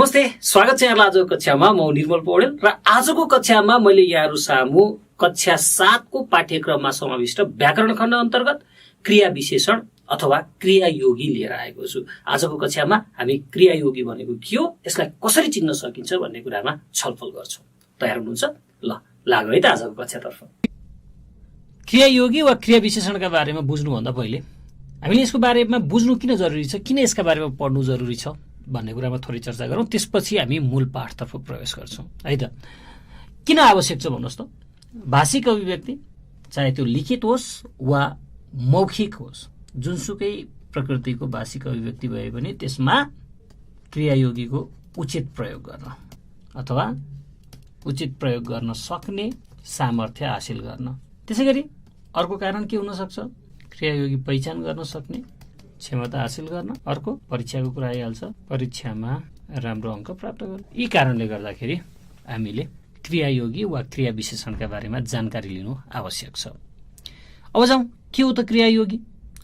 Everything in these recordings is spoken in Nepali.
नमस्ते, स्वागत छ यहाँलाई आजको कक्षामा। म निर्मल पौडेल र आजको कक्षामा मैले यहाँहरू सामु कक्षा 7 को पाठ्यक्रममा समाविष्ट व्याकरण खण्ड अन्तर्गत क्रिया विशेषण अथवा क्रियायोगी लिएर आएको छु। आजको कक्षामा हामी क्रियायोगी भनेको के हो, यसलाई कसरी चिन्न सकिन्छ भन्ने कुरामा छलफल गर्छौं। तयार हुनुहुन्छ? ल लागौ है त आजको कक्षातर्फ। क्रियायोगी वा क्रिया विशेषणका बारेमा बुझ्नुभन्दा पहिले हामीले यसको बारेमा बुझ्नु किन जरुरी छ, किन यसका बारेमा पढ्नु जरुरी छ भन्ने कुरामा थोरै चर्चा गरौँ। त्यसपछि हामी मूल पाठतर्फ प्रवेश गर्छौं है त। किन आवश्यक छ भन्नुहोस् त? भाषिक अभिव्यक्ति चाहे त्यो लिखित होस् वा मौखिक होस्, जुनसुकै प्रकृतिको भाषिक अभिव्यक्ति भए पनि त्यसमा क्रियायोगीको उचित प्रयोग गर्न अथवा उचित प्रयोग गर्न सक्ने सामर्थ्य हासिल गर्न। त्यसैगरी अर्को कारण के हुन सक्छ? क्रियायोगी पहिचान गर्न सक्ने क्षमता हासिल गर्न। अर्को परीक्षाको कुरा आइहाल्छ, परीक्षामा राम्रो अङ्क प्राप्त गर्न। यी कारणले गर्दाखेरि हामीले क्रियायोगी वा क्रिया विशेषणका बारेमा जानकारी लिनु आवश्यक छ। अब जाउँ, के हो त क्रियायोगी?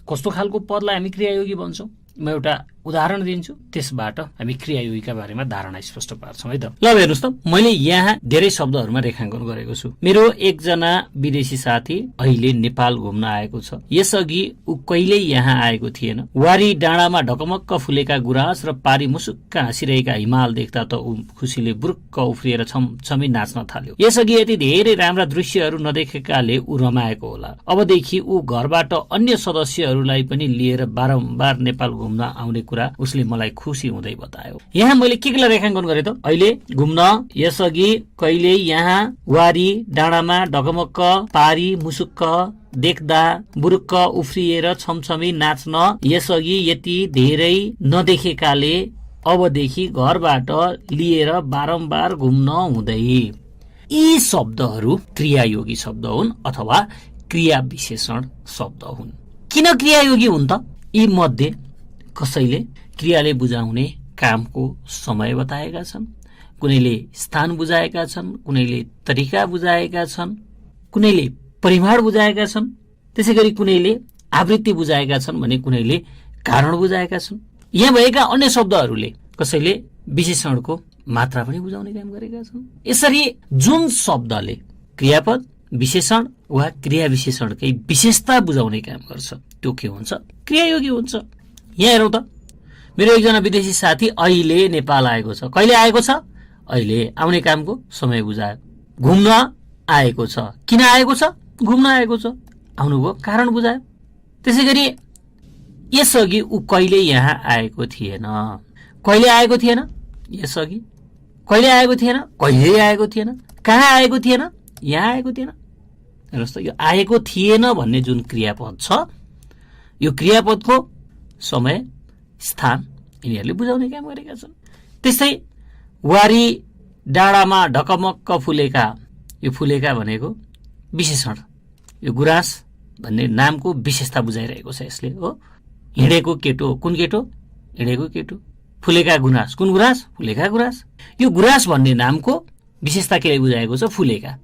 कस्तो खालको पदलाई हामी क्रियायोगी भन्छौँ? म एउटा उदाहरण दिन्छु, त्यसबाट हामी क्रियायोगीका बारेमा धारणा स्पष्ट पार्छौं है त। ल हेर्नुस् त, मैले यहाँ धेरै शब्दहरुमा रेखाङ्कन गरेको छु। मेरो एकजना विदेशी साथी अहिले नेपाल घुम्न आएको छ। यसअघि ऊ कहिल्यै यहाँ आएको थिएन। वारी डाँडामा ढकमक्क फुलेका गुराँस र पारी मुसुक्क हाँसिरहेका हिमाल देख्दा त ऊ खुसीले बुरुक्क उफ्रिएर छमछमी नाच्न थाल्यो। यसअघि यति धेरै राम्रा दृश्यहरू नदेखेकाले ऊ रमाएको होला। अबदेखि ऊ घरबाट अन्य सदस्यहरूलाई पनि लिएर बारम्बार नेपाल घुम्न आउने कुरा उसले मलाई खुसी हुँदै बतायो। यहाँ मैले के रेखाङ्कन गरे त? अहिले घुम्न, यसअघि कहिले यहाँ, वारी डाँडामा ढकमक्क, पारी मुसुक्क देख्दा, बुरुक्क उफ्रिएर छमछमी नाच्न, यसअघि यति धेरै नदेखेकाले अबदेखि घरबाट लिएर बारम्बार घुम्न हुँदै। यी शब्दहरू क्रियायोगी शब्द हुन् अथवा क्रिया विशेषण शब्द हुन्। किन क्रियायोगी हुन् त? यी मध्ये कसैले क्रियाले बुझाउने कामको समय बताएका छन्, कुनैले स्थान बुझाएका छन्, कुनैले तरिका बुझाएका छन्, कुनैले परिमाण बुझाएका छन्, त्यसैगरी कुनैले आवृत्ति बुझाएका छन् भने कुनैले कारण बुझाएका छन्। यहाँ भएका अन्य शब्दहरूले कसैले विशेषणको मात्रा पनि बुझाउने काम गरेका छन्। यसरी जुन शब्दले क्रियापद, विशेषण वा क्रिया विशेषणकै विशेषता बुझाउने काम गर्छ त्यो के हुन्छ? क्रियायोगी हुन्छ। यहाँ हेरौँ त, मेरो एकजना विदेशी साथी अहिले नेपाल आएको छ। कहिले आएको छ? अहिले। आउने कामको समय बुझायो। घुम्न आएको छ। किन आएको छ? घुम्न आएको छ। आउनुभयो, कारण बुझायो। त्यसैगरी यसअघि ऊ कहिले यहाँ आएको थिएन। कहिले आएको थिएन? यसअघि। कहिले आएको थिएन? कहिले आएको थिएन। कहाँ आएको थिएन? यहाँ आएको थिएन। हेर्नुहोस् त, यो आएको थिएन भन्ने जुन क्रियापद छ, यो क्रियापदको समय, स्थान यिनीहरूले बुझाउने काम गरेका छन्। त्यस्तै वारी डाँडामा ढकमक्क फुलेका, यो फुलेका भनेको विशेषण, यो गुराँस भन्ने नामको विशेषता बुझाइरहेको छ यसले हो। हिँडेको केटो, कुन केटो? हिँडेको केटो। फुलेका गुराँस, कुन गुराँस? फुलेका गुराँस। यो गुराँस भन्ने नामको विशेषता केले बुझाएको छ? फुलेका।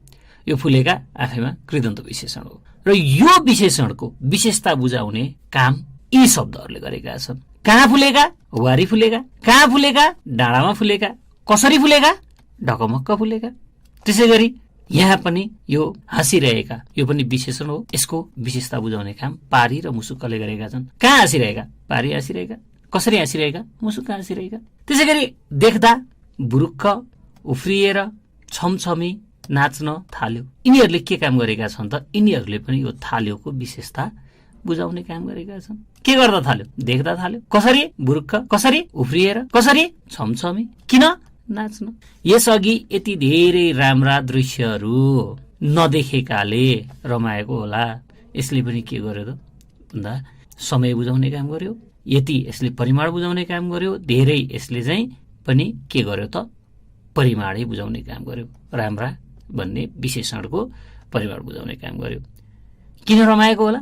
यो फुलेका आफैमा कृदन्त विशेषण हो र यो विशेषणको विशेषता बुझाउने काम यी शब्दहरूले गरेका छन्। कहाँ फुलेका? वारी फुलेका। कहाँ फुलेका? डाँडामा फुलेका। कसरी फुलेका? ढकमक्क फुलेका। त्यसैगरी यहाँ पनि यो हाँसिरहेका, यो पनि विशेषण हो। यसको विशेषता बुझाउने काम पारी र मुसुक्कले गरेका छन्। कहाँ हाँसिरहेका? पारी हाँसिरहेका। कसरी हाँसिरहेका? मुसुक्क हाँसिरहेका। त्यसैगरी देख्दा, बुरुक्क उफ्रिएर छमछमी नाच्न थाल्यो। यिनीहरूले के काम गरेका छन् त? यिनीहरूले पनि यो थाल्योको विशेषता बुझाउने काम गरेका छन्। के गर्दा थाल्यो? देख्दा थाल्यो। कसरी? बुरुक्क। कसरी? उफ्रिएर। कसरी? छमछमी। किन? नाच्न। यसअघि यति धेरै राम्रा दृश्यहरू नदेखेकाले रमाएको होला। यसले पनि के गर्यो त भन्दा समय बुझाउने काम गर्यो। यति यसले परिमाण बुझाउने काम गर्यो। धेरै यसले चाहिँ पनि के गर्यो त? परिमाणै बुझाउने काम गर्यो। राम्रा भन्ने विशेषणको परिमाण बुझाउने काम गर्यो। किन रमाएको होला?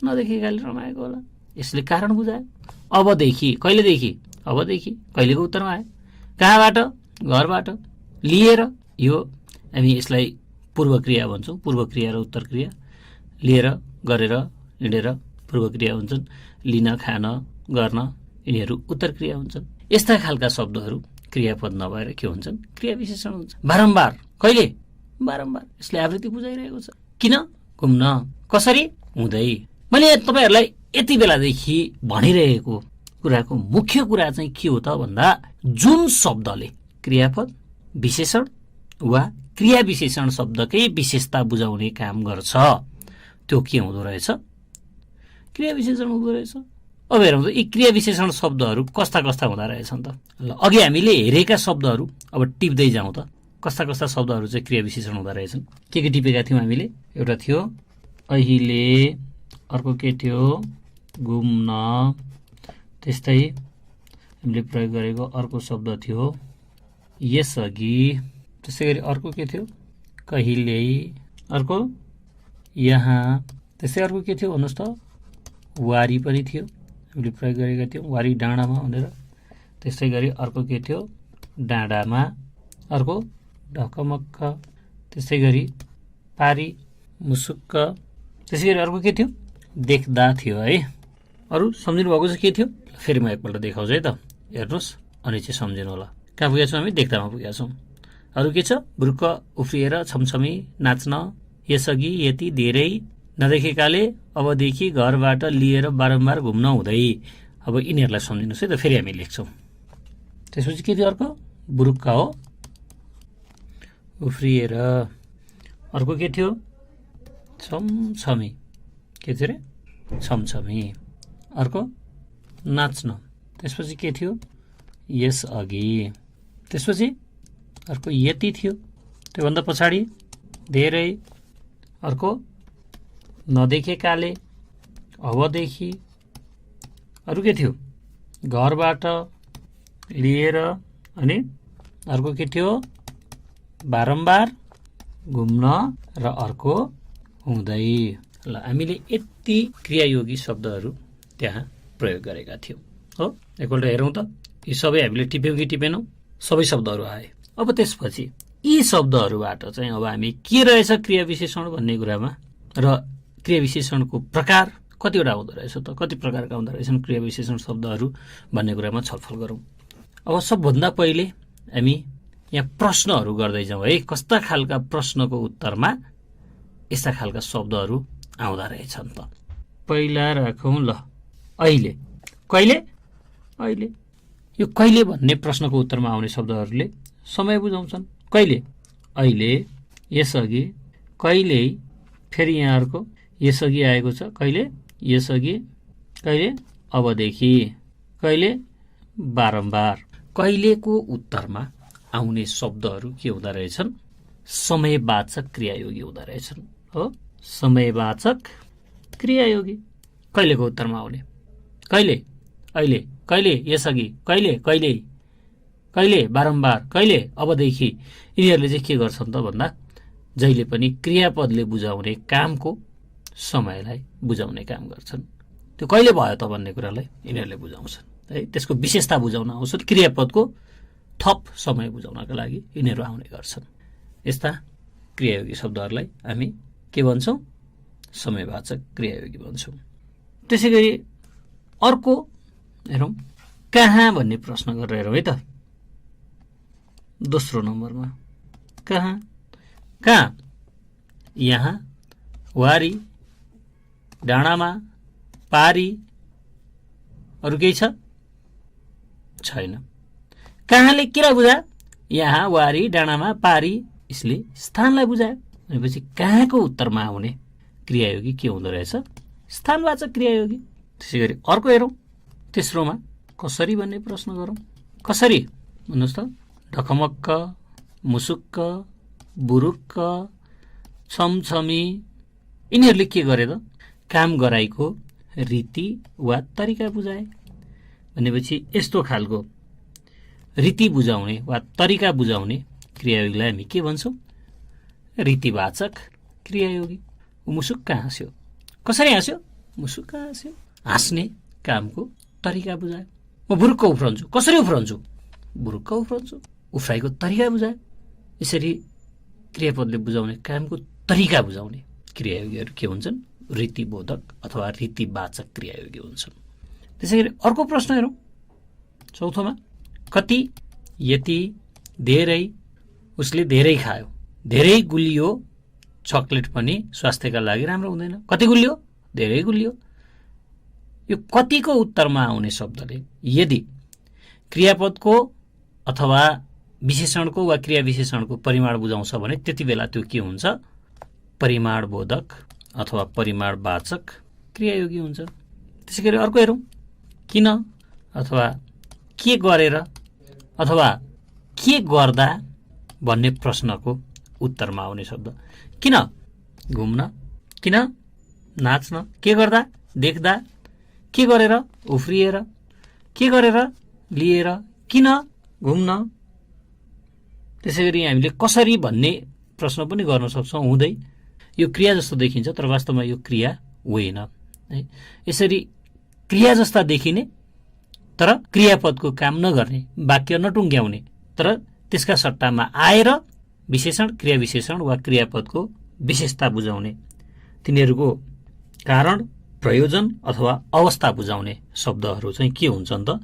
नदेखेकाले रमाएको होला। यसले कारण बुझायो। अबदेखि, कहिलेदेखि? अबदेखि। कहिलेको उत्तरमा आयो? कहाँबाट? घरबाट लिएर। यो हामी यसलाई पूर्व क्रिया भन्छौँ। पूर्व क्रिया र उत्तर क्रिया। लिएर, गरेर, हिँडेर पूर्व क्रिया हुन्छन्। लिन, खान, गर्न यिनीहरू उत्तर क्रिया हुन्छन्। यस्ता खालका शब्दहरू क्रियापद नभएर के हुन्छन्? क्रिया विशेषण हुन्छ। बारम्बार, कहिले? बारम्बार। यसले आवृत्ति बुझाइरहेको छ। किन? घुम्न। कसरी? हुँदै। मैले तपाईहरुलाई यति बेलादेखि भनिरहेको कुराको मुख्य कुरा चाहिँ के हो त भन्दा जुन शब्दले क्रियापद, विशेषण वा क्रिया विशेषण शब्दकै विशेषता बुझाउने काम गर्छ त्यो के हुँदो रहेछ? क्रिया विशेषण हुँदो रहेछ। अब हेरौँ त यी क्रिया विशेषण शब्दहरू कस्ता कस्ता हुँदा रहेछन् त। ल अघि हामीले हेरेका शब्दहरू अब टिप्दै जाउँ त। कस्ता कस्ता शब्दहरू चाहिँ क्रिया विशेषण हुँदा रहेछन्? के टिपेका थियौँ हामीले? एउटा थियो अहिले, अर्को के थियो? घुम्न। त्यस्तै हामीले प्रयोग गरेको अर्को शब्द थियो यसअघि। त्यसै गरी अर्को के थियो? कहिल्यै। अर्को यहाँ। त्यसै अर्को के थियो भन्नुहोस् त? वारी पनि थियो, हामीले प्रयोग गरेका थियौँ, वारी डाँडामा भनेर। त्यसै गरी अर्को के थियो? डाँडामा। अर्को ढकमक्क। त्यसै गरी पारी, मुसुक्क। त्यसै गरी अर्को के थियो? देख्दा थियो है। अरू सम्झिनु भएको चाहिँ के थियो? फेरि म एकपल्ट देखाउँछु है त, हेर्नुहोस् अनि चाहिँ सम्झिनु होला। कहाँ पुगेका छौँ हामी? देख्दामा पुगेका छौँ। अरू के छ? बुरुक्क उफ्रिएर छमछमी नाच्न, यसअघि यति धेरै नदेखेकाले अबदेखि घरबाट लिएर बारम्बार घुम्न हुँदै। अब यिनीहरूलाई सम्झिनुहोस् है त, फेरि हामी लेख्छौँ। त्यसपछि के थियो अर्को? बुरुक्क हो, उफ्रिएर। अर्को के थियो? छमछमी। के थियो रे? छमछमी। अर्को नाच्न। त्यसपछि के थियो? यसअघि। त्यसपछि अर्को यति थियो, त्योभन्दा पछाडि धेरै। अर्को नदेखेकाले, अबदेखि। अरू के थियो? घरबाट लिएर। अनि अर्को के थियो? बारम्बार घुम्न र अर्को हुँदै। ल हामीले यति क्रियायोगी शब्दहरू त्यहाँ प्रयोग गरेका थियौँ हो। एकपल्ट हेरौँ त यी सबै हामीले टिप्यौँ कि टिपेनौँ? सबै शब्दहरू आए। अब त्यसपछि यी शब्दहरूबाट चाहिँ अब हामी के रहेछ क्रिया विशेषण भन्ने कुरामा र क्रिया विशेषणको प्रकार कतिवटा हुँदो रहेछ त, कति प्रकारका हुँदो रहेछन् क्रिया विशेषण शब्दहरू भन्ने कुरामा छलफल गरौँ। अब सबभन्दा पहिले हामी यहाँ प्रश्नहरू गर्दै जाउँ है। कस्ता खालका प्रश्नको उत्तरमा यस्ता खालका शब्दहरू आउँदा रहेछन् त। पहिला राखौँ ल, अहिले। कहिले? अहिले। यो कहिले भन्ने प्रश्नको उत्तरमा आउने शब्दहरूले समय बुझाउँछन्। कहिले? अहिले, यसअघि, कहिल्यै। फेरि यहाँ अर्को यसअघि आएको छ, कहिले? यसअघि, कहिले? अबदेखि, कहिले? बारम्बार। कहिलेको उत्तरमा आउने शब्दहरू के हुँदा रहेछन्? समयवाचक क्रियायोगी हुँदा रहेछन् हो। समयवाचक क्रियायोगी। कहिलेको उत्तरमा आउने? कहिले? अहिले, कहिले? यसअघि, कहिले? कहिल्यै, कहिले? बारम्बार, कहिले? अबदेखि। यिनीहरूले चाहिँ के गर्छन् त भन्दा जहिले पनि क्रियापदले बुझाउने कामको समयलाई बुझाउने काम गर्छन्। त्यो कहिले भयो त भन्ने कुरालाई यिनीहरूले बुझाउँछन् है। त्यसको विशेषता बुझाउन आउँछन्। क्रियापदको थप समय बुझाउनका लागि यिनीहरू आउने गर्छन्। यस्ता क्रियायोगी शब्दहरूलाई हामी के भन्छौँ? समयवाचक क्रियायोगी भन्छौँ। त्यसै गरी अर्को हेरौँ, कहाँ भन्ने प्रश्न गरेर हेरौँ है त। दोस्रो नम्बरमा कहाँ? कहाँ? यहाँ, वारी, डाँडामा, पारी। अरू केही छ? छैन। कहाँले केलाई बुझायो? यहाँ, वारी, डाँडामा, पारी। यसले स्थानलाई बुझायो भनेपछि कहाँको उत्तरमा आउने क्रियायोगी के हुँदो रहेछ? स्थानवाचक क्रियायोगी। त्यसै गरी अर्को हेरौँ, तेस्रोमा कसरी भन्ने प्रश्न गरौँ। कसरी भन्नुहोस् त? ढकमक्क, मुसुक्क, बुरुक्क, छमछमी। यिनीहरूले के गरे त? काम गराइको रीति वा तरिका बुझाए। भनेपछि यस्तो खालको रीति बुझाउने वा तरिका बुझाउने क्रियायोगीलाई हामी के भन्छौँ? रीतिवाचक क्रियायोगी। मुसुक्क हाँस्यो। कसरी हाँस्यो? मुसुक्क हाँस्यो। हाँस्ने कामको तरिका बुझायो। म बुरुक्क उफ्रन्छु। कसरी उफ्रन्छु? बुरुक्क उफ्रन्छु। उफ्राइको तरिका बुझायो। यसरी क्रियापदले बुझाउने कामको तरिका बुझाउने क्रियायोगीहरू के हुन्छन्? रीतिबोधक अथवा रीतिवाचक क्रियायोगी हुन्छन्। त्यसै गरी अर्को प्रश्न हेरौँ, चौथोमा कति, यति धेरै उसले धेरै खायो, धेरै गुलियो चकलेट पनि स्वास्थ्यका लागि राम्रो हुँदैन। कति गुलियो? धेरै गुलियो। यो कतिको उत्तरमा आउने शब्दले यदि क्रियापदको अथवा विशेषणको वा क्रिया विशेषणको परिमाण बुझाउँछ भने त्यति बेला त्यो के हुन्छ? परिमाणबोधक अथवा परिमाणवाचक क्रियायोगी हुन्छ। त्यसै गरी अर्को हेरौँ, किन अथवा के गरेर अथवा के गर्दा भन्ने प्रश्नको उत्तरमा आउने शब्द। किन घुम्न, किन नाच्न, के गर्दा देख्दा, के गरेर उफ्रिएर, के गरेर लिएर, किन घुम्न। त्यसै गरी हामीले कसरी भन्ने प्रश्न पनि गर्न सक्छौँ हुँदै। यो क्रिया जस्तो देखिन्छ तर वास्तवमा यो क्रिया होइन है। यसरी क्रिया जस्ता देखिने तर क्रियापदको काम नगर्ने, वाक्य नटुङ्ग्याउने, तर त्यसका सट्टामा आएर विशेषण, क्रिया विशेषण वा क्रियापदको विशेषता बुझाउने, तिनीहरूको कारण, प्रयोजन अथवा अवस्था बुझाउने शब्दहरू चाहिँ के हुन्छन् त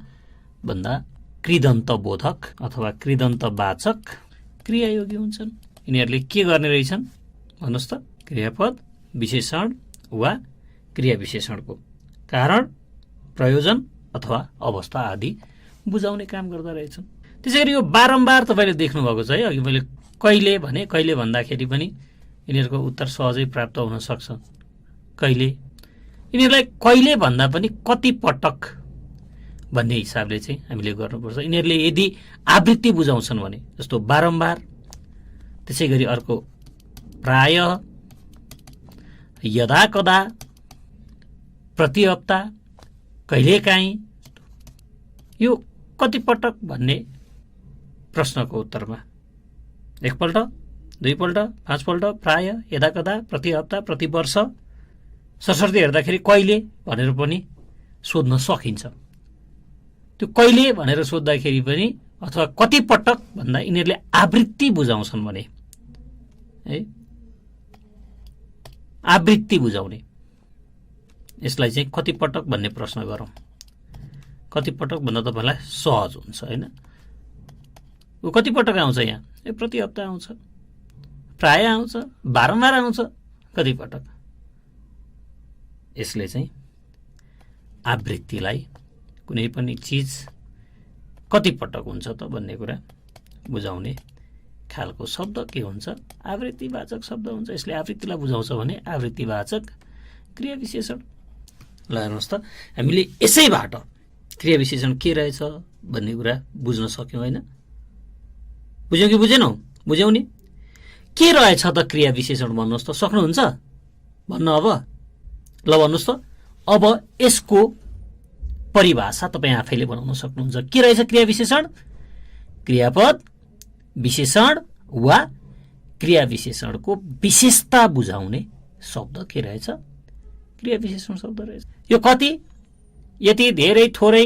भन्दा कृदन्तबोधक अथवा कृदन्तवाचक क्रियायोगी हुन्छन्। यिनीहरूले के गर्ने रहेछन् भन्नुहोस् त? क्रियापद, विशेषण वा क्रिया विशेषणको कारण, प्रयोजन अथवा अवस्था आदि बुझाउने काम गर्दा रहेछन्। त्यसै गरी यो बारम्बार तपाईँले देख्नुभएको छ है। अघि मैले कहिले भने, कहिले भन्दाखेरि पनि यिनीहरूको उत्तर सहजै प्राप्त हुन सक्छ। कहिले, यिनीहरूलाई कहिले भन्दा पनि कति पटक भन्ने हिसाबले चाहिँ हामीले गर्नुपर्छ। यिनीहरूले यदि आवृत्ति बुझाउँछन् भने जस्तो बारम्बार, त्यसै गरी अर्को प्रायः, यदा कदा, प्रति हप्ता, कहिलेकाहीँ, यो कति पटक भन्ने प्रश्नको उत्तरमा एकपल्ट, दुईपल्ट, पाँचपल्ट, प्राय, यदाकदा, प्रति हप्ता, प्रति वर्ष, सरसर्ती हेर्दाखेरि कहिले भनेर पनि सोध्न सकिन्छ। त्यो कहिले भनेर सोद्धाखेरि पनि अथवा कति पटक भन्दा यिनीहरूले आवृत्ति बुझाउँछन् भने है, आवृत्ति बुझाउने, यसलाई चाहिँ कति पटक भन्ने प्रश्न गरौँ। कति पटक भन्दा तपाईँलाई सहज हुन्छ होइन। ऊ कति पटक आउँछ यहाँ? प्रति हप्ता आउँछ, प्राय आउँछ, बारम्बार आउँछ, कति पटक। यसले चाहिँ आवृत्तिलाई, कुनै पनि चिज कति पटक हुन्छ त भन्ने कुरा बुझाउने खालको शब्द के हुन्छ? आवृत्तिवाचक शब्द हुन्छ। यसले आवृत्तिलाई बुझाउँछ भने आवृत्तिवाचक क्रिया विशेषण। ल हेर्नुहोस् त, हामीले यसैबाट क्रिया विशेषण के रहेछ भन्ने कुरा बुझ्न सक्यौँ होइन? बुझ्यौँ कि बुझेनौ? बुझ्यौँ नि? के रहेछ त क्रिया विशेषण भन्नुहोस् त, सक्नुहुन्छ भन्न? अब ल भन्नुहोस् त, अब यसको परिभाषा तपाईँ आफैले बनाउन सक्नुहुन्छ। के रहेछ क्रिया विशेषण? क्रियापद, विशेषण वा क्रिया विशेषणको विशेषता बुझाउने शब्द के रहेछ? क्रिया विशेषण शब्द रहेछ। यो कति, यति, धेरै, थोरै,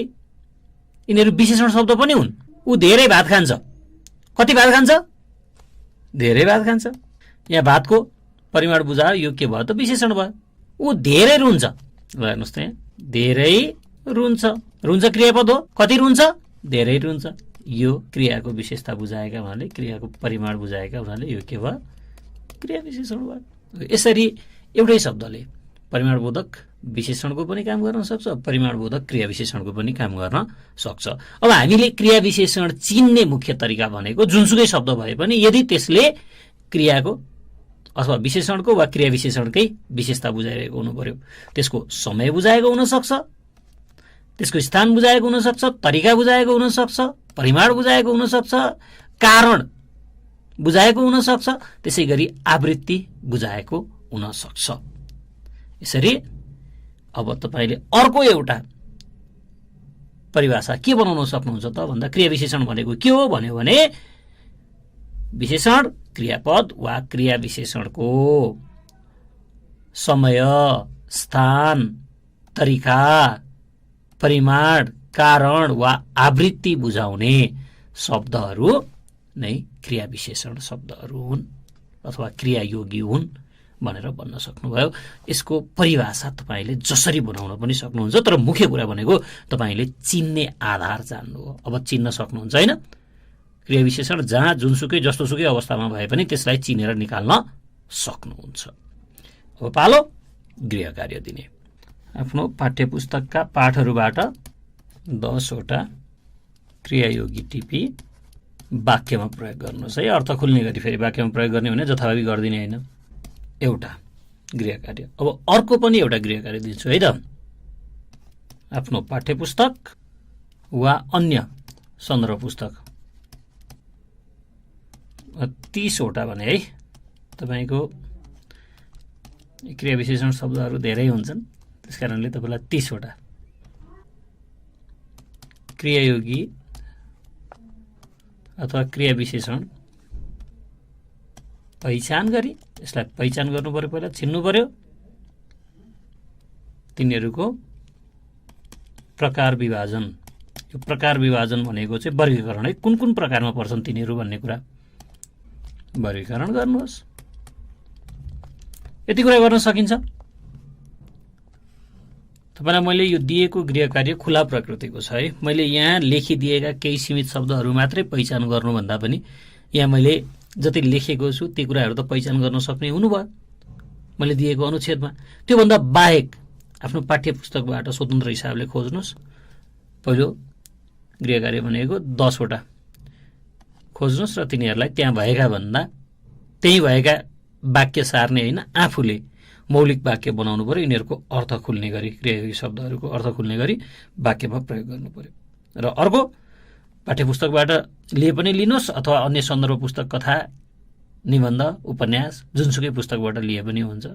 यिनीहरू विशेषण शब्द पनि हुन्। ऊ धेरै भात खान्छ, कति भात खान्छ? धेरै भात खान्छ। यहाँ भातको परिमाण बुझायो, यो के भयो त? विशेषण भयो। ऊ धेरै रुन्छ, ल हेर्नुहोस् त, यहाँ धेरै रुन्छ, रुन्छ क्रियापद हो। कति रुन्छ? धेरै रुन्छ। यो क्रियाको विशेषता बुझाएका हुनाले, क्रियाको परिमाण बुझाएका हुनाले यो के भयो? क्रिया विशेषण भयो। यसरी एउटै शब्दले परिमाणबोधक विशेषणको पनि काम गर्न सक्छ, परिमाणबोधक क्रिया विशेषणको पनि काम गर्न सक्छ। अब हामीले क्रिया विशेषण चिन्ने मुख्य तरिका भनेको जुनसुकै शब्द भए पनि यदि त्यसले क्रियाको अथवा विशेषणको वा क्रिया विशेषणकै विशेषता बुझाइरहेको हुनु पर्यो। त्यसको समय बुझाएको हुनसक्छ, त्यसको स्थान बुझाएको हुनसक्छ, तरिका बुझाएको हुनसक्छ, परिमाण बुझाएको हुनसक्छ, कारण बुझाएको हुनसक्छ, त्यसै गरी आवृत्ति बुझाएको हुनसक्छ। यसरी अब तपाईँले अर्को एउटा परिभाषा के बनाउन सक्नुहुन्छ त भन्दा क्रिया विशेषण भनेको के हो भन्यो भने विशेषण क्रियापद वा क्रिया विशेषणको समय, स्थान, तरिका, परिमाण, कारण वा आवृत्ति बुझाउने शब्दहरू नै क्रिया विशेषण शब्दहरू हुन् अथवा क्रियायोगी हुन् भनेर भन्न सक्नुभयो। यसको परिभाषा तपाईँले जसरी बनाउन पनि सक्नुहुन्छ, तर मुख्य कुरा भनेको तपाईँले चिन्ने आधार जान्नु हो। अब चिन्न सक्नुहुन्छ होइन? क्रिया विशेषण जहाँ जुनसुकै जस्तोसुकै अवस्थामा भए पनि त्यसलाई चिनेर निकाल्न सक्नुहुन्छ। अब पालो गृह कार्य दिने। आफ्नो पाठ्यपुस्तकका पाठहरूबाट 10 वटा क्रियायोगी टिपी वाक्यमा प्रयोग गर्नुहोस् है। अर्थ खुल्ने गरी, फेरि वाक्यमा प्रयोग गर्ने भने जथाभावी गरिदिने होइन। एउटा गृह कार्य। अब अर्को पनि एउटा गृह कार्य दिन्छु है त। आफ्नो पाठ्यपुस्तक वा अन्य सन्दर्भ पुस्तक 30 वटा भने है, तपाईँको क्रिया विशेषण शब्दहरू धेरै हुन्छन्, त्यस कारणले तपाईँलाई 30 वटा क्रियायोगी अथवा क्रिया विशेषण पहिचान गरी, यसलाई पहिचान गर्नु पर्यो, पहिला चिन्नु पर्यो। तिनीहरूको प्रकार विभाजन। यो प्रकार विभाजन भनेको चाहिँ वर्गीकरण है, कुन कुन प्रकारमा पर्छन् तिनीहरू भन्ने कुरा वर्गीकरण गर्नुहोस्। यति कुरा गर्न सकिन्छ। तपाईँलाई मैले यो दिएको गृह कार्य खुला प्रकृतिको छ है। मैले यहाँ लेखिदिएका केही सीमित शब्दहरू मात्रै पहिचान गर्नुभन्दा पनि यहाँ मैले जति लेखेको छु ती कुराहरू त पहिचान गर्न सक्ने हुनुभयो मैले दिएको अनुच्छेदमा। त्योभन्दा बाहेक आफ्नो पाठ्यपुस्तकबाट स्वतन्त्र हिसाबले खोज्नुहोस्। पहिलो गृह कार्य भनेको 10 वटा खोज्नुहोस् र तिनीहरूलाई त्यहाँ भएका भन्दा त्यही भएका वाक्य सार्ने होइन, आफूले मौलिक वाक्य बनाउनु पर्यो। यिनीहरूको अर्थ खुल्ने गरी, क्रियायोगी शब्दहरूको अर्थ खुल्ने गरी वाक्यमा प्रयोग गर्नु पर्यो। र अर्को पाठ्यपुस्तकबाट लिए पनि लिनुहोस् अथवा अन्य सन्दर्भ पुस्तक, कथा, निबन्ध, उपन्यास जुनसुकै पुस्तकबाट लिए पनि हुन्छ,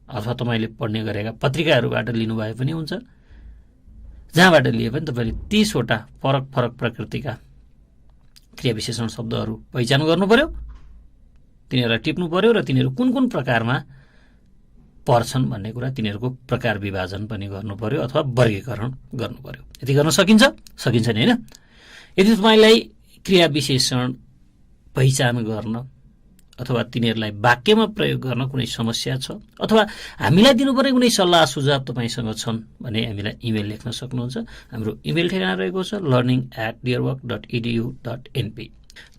अथवा तपाईँले पढ्ने गरेका पत्रिकाहरूबाट लिनुभए पनि हुन्छ। जहाँबाट लिए पनि तपाईँले 30 वटा फरक फरक प्रकृतिका क्रिया विशेषण शब्दहरू पहिचान गर्नु पर्यो, तिनीहरूलाई टिप्नु पर्यो र तिनीहरू कुन कुन प्रकारमा पर्छन् भन्ने कुरा, तिनीहरूको प्रकार विभाजन पनि गर्नु पर्यो अथवा वर्गीकरण गर्नु पर्यो। यति गर्न सकिन्छ? सकिन्छ नि, होइन? यदि तपाईँलाई क्रिया विशेषण पहिचान गर्न अथवा तिनीहरूलाई वाक्यमा प्रयोग गर्न कुनै समस्या छ अथवा हामीलाई दिनुपर्ने कुनै सल्लाह सुझाव तपाईँसँग छन् भने हामीलाई इमेल लेख्न सक्नुहुन्छ। हाम्रो इमेल ठेगाना रहेको छ learning@dearwork.edu.np।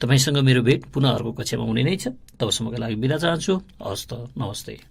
तपाईँसँग मेरो भेट पुनः अर्को कक्षामा हुने नै छ। तबसम्मका लागि बिदा चाहन्छु। हवस् त, नमस्ते।